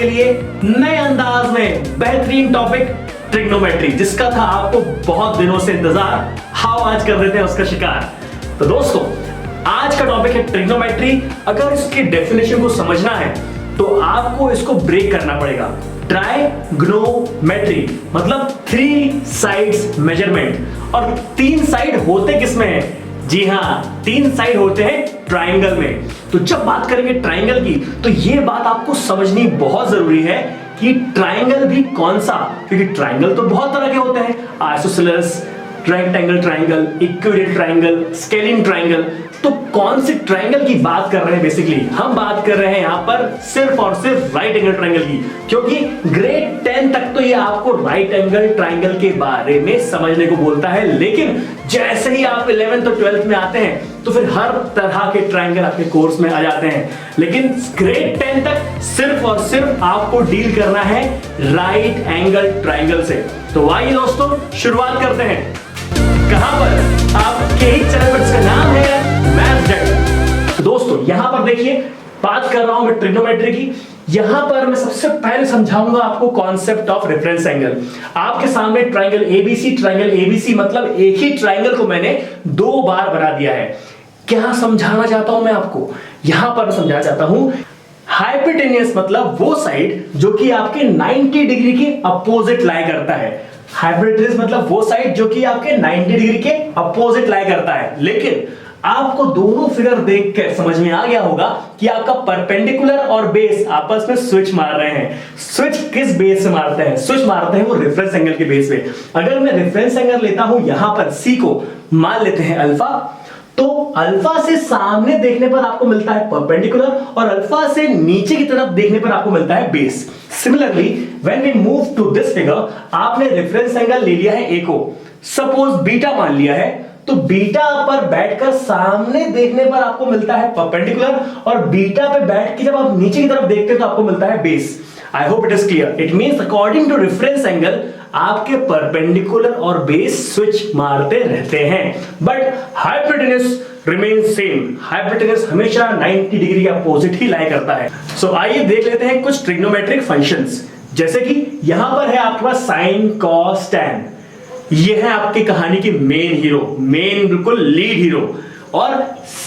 लिए नए अंदाज में बेहतरीन टॉपिक ट्रिग्नोमेट्री, जिसका था आपको बहुत दिनों से इंतजार। हाउ आज कर रहे थे उसका शिकार। तो दोस्तों आज का टॉपिक है ट्रिग्नोमेट्री। अगर इसकी डेफिनेशन को समझना है तो आपको इसको ब्रेक करना पड़ेगा। ट्राइग्नोमेट्री मतलब थ्री साइड्स मेजरमेंट। और तीन साइड होते किसमें है? जी हाँ, तीन साइड होते हैं ट्राइंगल में। तो जब बात करेंगे ट्राइंगल की तो ये बात आपको समझनी बहुत जरूरी है कि ट्राइंगल भी कौन सा, क्योंकि ट्राइंगल तो बहुत तरह के होते हैं। Isosceles rectangle triangle, equilateral triangle, scalene triangle. तो कौन सी ट्राइंगल की बात कर रहे हैं? बेसिकली हम बात कर रहे हैं यहां पर सिर्फ और सिर्फ राइट एंगल ट्राइंगल की, क्योंकि ग्रेड 10 तक तो ये आपको राइट एंगल ट्राइंगल के बारे में समझने को बोलता है। लेकिन जैसे ही आप 11th और 12th में आते हैं तो फिर हर तरह के ट्राइंगल आपके कोर्स में आ जाते हैं। लेकिन ग्रेड 10 तक सिर्फ और सिर्फ आपको डील करना है राइट एंगल ट्राइंगल से। तो आइए दोस्तों शुरुआत करते हैं। कहां पर? आपके ही चैनल पर, जिसका नाम है मैथ्स जट। तो दोस्तों यहां पर देखिए, बात कर रहा हूं मैं ट्रिग्नोमेट्री की। यहां पर मैं सबसे पहले समझाऊंगा आपको कॉन्सेप्ट ऑफ रेफरेंस एंगल। आपके सामने ट्राइंगल एबीसी मतलब एक ही ट्राइंगल को मैंने दो बार बना दिया है। क्या समझाना चाहता हूं मैं आपको? यहां पर समझाना चाहता हूं हाइपोटेन्यूस मतलब वो साइड जो कि आपके 90 डिग्री के अपोजिट लाई करता है। हाइपोटेन्यूस मतलब वो साइड जो कि आपके 90 डिग्री के अपोजिट लाई करता है। लेकिन आपको दोनों फिगर देखकर समझ में आ गया होगा कि आपका परपेंडिकुलर और बेस आपस में स्विच मार रहे हैं। स्विच किस बेस से मारते हैं? स्विच मारते हैं वो रेफरेंस एंगल के बेस पे। अगर मैं रेफरेंस एंगल लेता हूं यहां पर सी को, मान लेते हैं अल्फा, तो अल्फा से सामने देखने पर आपको मिलता है परपेंडिकुलर और अल्फा से नीचे की तरफ देखने पर आपको मिलता है base. Similarly when we move to this figure, आपने रेफरेंस एंगल ले लिया है ए को, सपोज बीटा मान लिया है, तो बीटा पर बैठकर सामने देखने पर आपको मिलता है परपेंडिकुलर और बीटा पे बैठ के जब आप नीचे की तरफ देखते हैं तो आपको मिलता है base. I hope it is clear. It means according to reference angle आपके परपेंडिकुलर और बेस स्विच मारते रहते हैं, but hypotenuse remain same. Hypotenuse हमेशा 90 डिग्री के अपोजिट ही लाई करता है। सो आइए देख लेते हैं कुछ ट्रिग्नोमेट्रिक फंक्शंस। जैसे कि यहां पर है आपके पास साइन कॉस टैन, ये है आपकी कहानी की मेन हीरो, मेन बिल्कुल लीड हीरो। और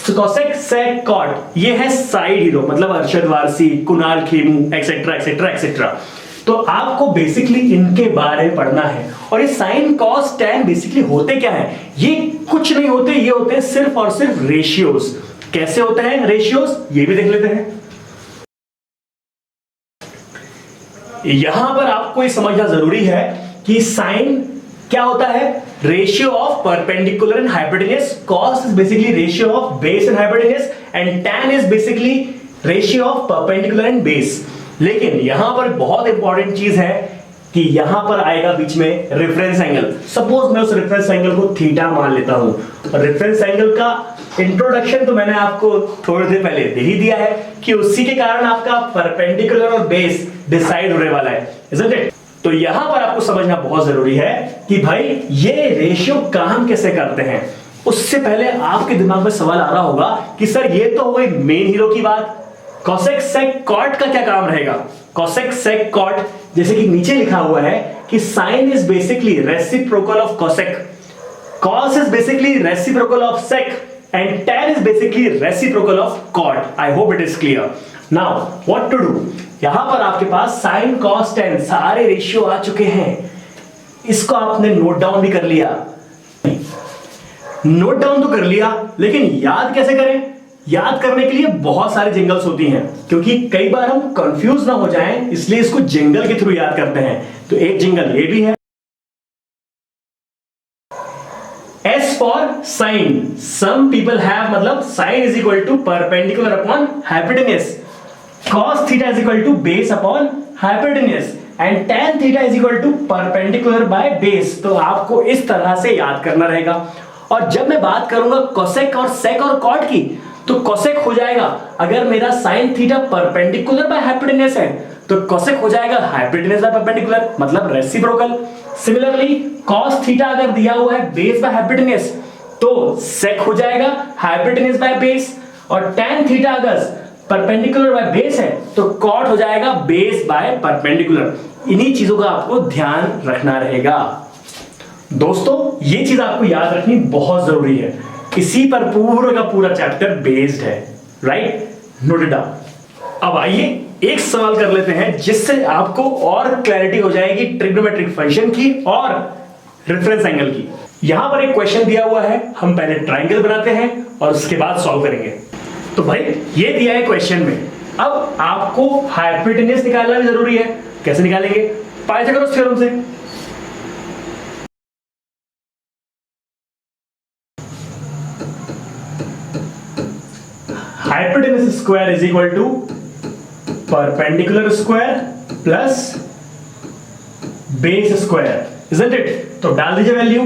कोसेक सेक कॉट, ये है साइड हीरो, मतलब Arshad Warsi, Kunal Khemu etcetera etcetera etcetera. तो आपको बेसिकली इनके बारे में पढ़ना है। और ये साइन कॉस टैन बेसिकली होते क्या है? ये कुछ नहीं होते, ये होते हैं सिर्फ और सिर्फ रेशियोज। कैसे होते हैं रेशियोज ये भी देख लेते हैं। यहां पर आपको ये समझना जरूरी है कि साइन क्या होता है? Ratio of perpendicular and hypotenuse. Cos is basically ratio of base and hypotenuse and tan is basically ratio of perpendicular and base. लेकिन यहां पर बहुत इंपॉर्टेंट चीज है कि यहां पर आएगा बीच में रेफरेंस एंगल। सपोज मैं उस रेफरेंस एंगल को थीटा मान लेता हूं। रेफरेंस एंगल का इंट्रोडक्शन तो मैंने आपको थोड़ी देर पहले दे ही दिया है कि उसी के कारण आपका परपेंडिकुलर और बेस डिसाइड होने वाला है, isn't it? तो यहां पर आपको समझना बहुत जरूरी है कि भाई ये रेशियो काम कैसे करते हैं। उससे पहले आपके दिमाग में सवाल आ रहा होगा कि सर ये तो हो गई मेन हीरो की बात, कोसेक सेक कॉट का क्या काम रहेगा? कोसेक सेक कॉट जैसे कि नीचे लिखा हुआ है कि sine is basically reciprocal of cosec, cos is basically reciprocal of sec and tan is basically reciprocal of cot. I hope it is clear. Now what to do? यहां पर आपके पास साइन कॉस टैन सारे ratio आ चुके हैं। इसको आपने नोट डाउन भी कर लिया। नोट डाउन तो कर लिया, लेकिन याद कैसे करें? याद करने के लिए बहुत सारे जिंगल्स होती हैं, क्योंकि कई बार हम कंफ्यूज ना हो जाएं, इसलिए इसको जिंगल के थ्रू याद करते हैं। तो एक जिंगल ये भी है, S for sine. Some people have, मतलब sine is equal to perpendicular upon hypotenuse, cos theta is equal to base upon hypotenuse and tan theta is equal to perpendicular by base। तो आपको इस तरह से याद करना रहेगा। और जब मैं बात करूंगा कोसेक और सेक और कॉट की, तो कोसेक हो जाएगा अगर मेरा sine theta perpendicular by hypotenuse है तो कोसेक हो जाएगा हाइपोटेन्यूस बाय परपेंडिकुलर, मतलब रेसिप्रोकल। सिमिलरली cos थीटा अगर दिया हुआ है बेस बाय हाइपोटेन्यूस तो सेक हो जाएगा हाइपोटेन्यूस बाय बेस। और tan थीटा अगर परपेंडिकुलर बाय बेस है तो कॉट हो जाएगा बेस बाय परपेंडिकुलर। इन्हीं चीजों का आपको ध्यान रखना रहेगा दोस्तों। ये चीज आपको याद रखनी बहुत जरूरी है, इसी पर पूरा का पूरा चैप्टर बेस्ड है, राइट? Note it down. अब आइए एक सवाल कर लेते हैं जिससे आपको और क्लैरिटी हो जाएगी ट्रिग्नोमेट्रिक फंक्शन की और रेफरेंस एंगल की। यहां पर एक क्वेश्चन दिया हुआ है, हम पहले ट्राइंगल बनाते हैं और उसके बाद सॉल्व करेंगे। तो भाई ये दिया है क्वेश्चन में, अब आपको हाइपोटेन्यूज निकालना भी जरूरी है। कैसे निकालेंगे? पाइथागोरस थ्योरम से। Hypotenuse square is equal to perpendicular square plus base square, isn't it? तो डाल दीजिए value.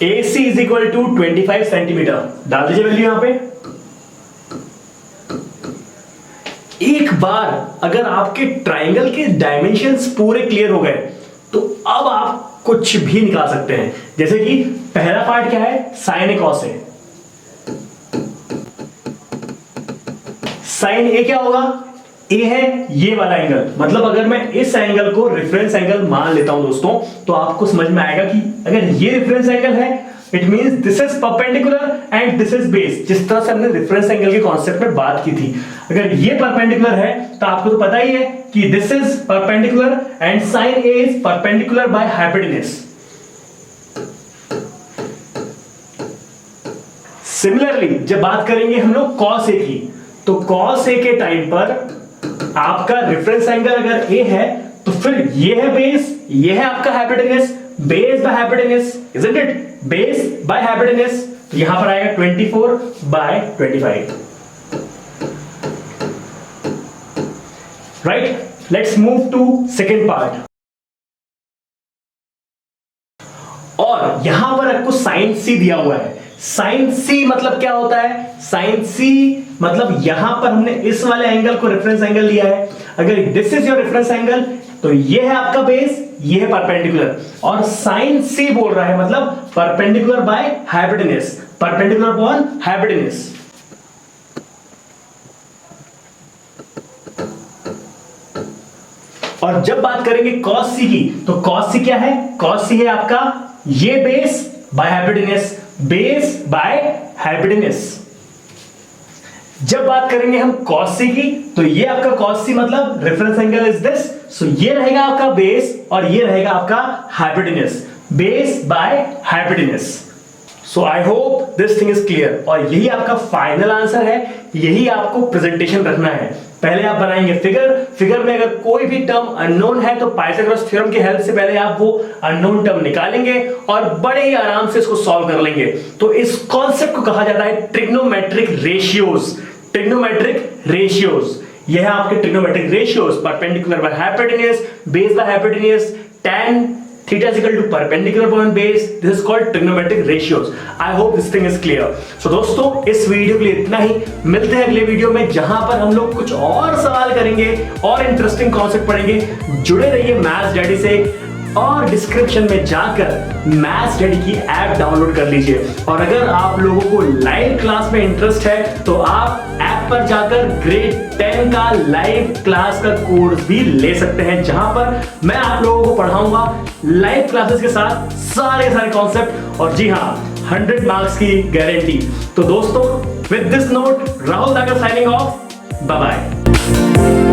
AC is equal to 25 centimetre, डाल दीजिए वैल्यू यहां पे। एक बार अगर आपके ट्राइंगल के डायमेंशंस पूरे क्लियर हो गए तो अब आप कुछ भी निकाल सकते हैं। जैसे कि पहला पार्ट क्या है? Sign A cos A. Sign ए क्या होगा? ए है ये वाला एंगल, मतलब अगर मैं इस एंगल को रेफरेंस एंगल मान लेता हूं दोस्तों तो आपको समझ में आएगा कि अगर ये रेफरेंस एंगल है it means this is perpendicular and this is base, जिस तरह से हमने रेफरेंस एंगल के कॉन्सेप्ट में बात की थी। अगर ये परपेंडिकुलर है तो आपको तो पता ही है कि this is perpendicular and sine A is perpendicular by hypotenuse. Similarly जब बात करेंगे हम लोग कॉस ए की, तो कॉस ए के टाइम पर आपका रेफरेंस एंगल अगर ए है तो फिर ये है बेस, ये है आपका hypotenuse, base by hypotenuse, isn't it? Base by hypotenuse, तो यहां पर आएगा 24 by 25, right? Let's move to second part. और यहां पर आपको साइन सी दिया हुआ है। साइन सी मतलब क्या होता है? साइन सी मतलब यहां पर हमने इस वाले एंगल को रेफरेंस एंगल लिया है। अगर this is your reference angle तो ये है आपका बेस, ये है परपेंडिकुलर, और साइन सी बोल रहा है मतलब perpendicular by hypotenuse, perpendicular upon hypotenuse. और जब बात करेंगे cos c की, तो cos c क्या है? cos c है आपका ये base by hypotenuse, base by hypotenuse. जब बात करेंगे हम cos c की, तो ये आपका cos c मतलब रेफरेंस एंगल इज दिस, सो ये रहेगा आपका बेस और ये रहेगा आपका hypotenuse, base by hypotenuse. So I hope this thing is clear, और यही आपका फाइनल आंसर है, यही आपको प्रेजेंटेशन रखना है। पहले आप बनाएंगे फिगर में अगर कोई भी टर्म अननोन है तो पाइथागोरस थ्योरम की हेल्प से पहले आप वो अननोन टर्म निकालेंगे और बड़े ही आराम से इसको सॉल्व कर लेंगे। तो इस कॉन्सेप्ट को कहा जाता है ट्रिग्नोमेट्रिक रेशियोज। ट्रिग्नोमेट्रिक रेशियोज, यह है आपके trigonometric ratios, perpendicular by hypotenuse, base by hypotenuse, tan theta is equal to perpendicular upon base. This is called trigonometric ratios. I hope this thing is clear. So दोस्तों इस video के लिए इतना ही, मिलते हैं अगले वीडियो में जहां पर हम लोग कुछ और सवाल करेंगे और इंटरेस्टिंग कॉन्सेप्ट पढ़ेंगे। जुड़े रहिए मैथ्स डैडी से, और डिस्क्रिप्शन में जाकर मैथ्स डैडी की ऐप डाउनलोड कर लीजिए। और अगर आप लोगों को लाइव क्लास में इंटरेस्ट है तो आप ऐप पर जाकर ग्रेड 10 का लाइव क्लास का कोर्स भी ले सकते हैं, जहां पर मैं आप लोगों को पढ़ाऊंगा लाइव क्लासेस के साथ सारे कॉन्सेप्ट, और जी हाँ 100 मार्क्स की गारंटी। तो दोस्तों with this note Rahul Dagar signing off, bye bye.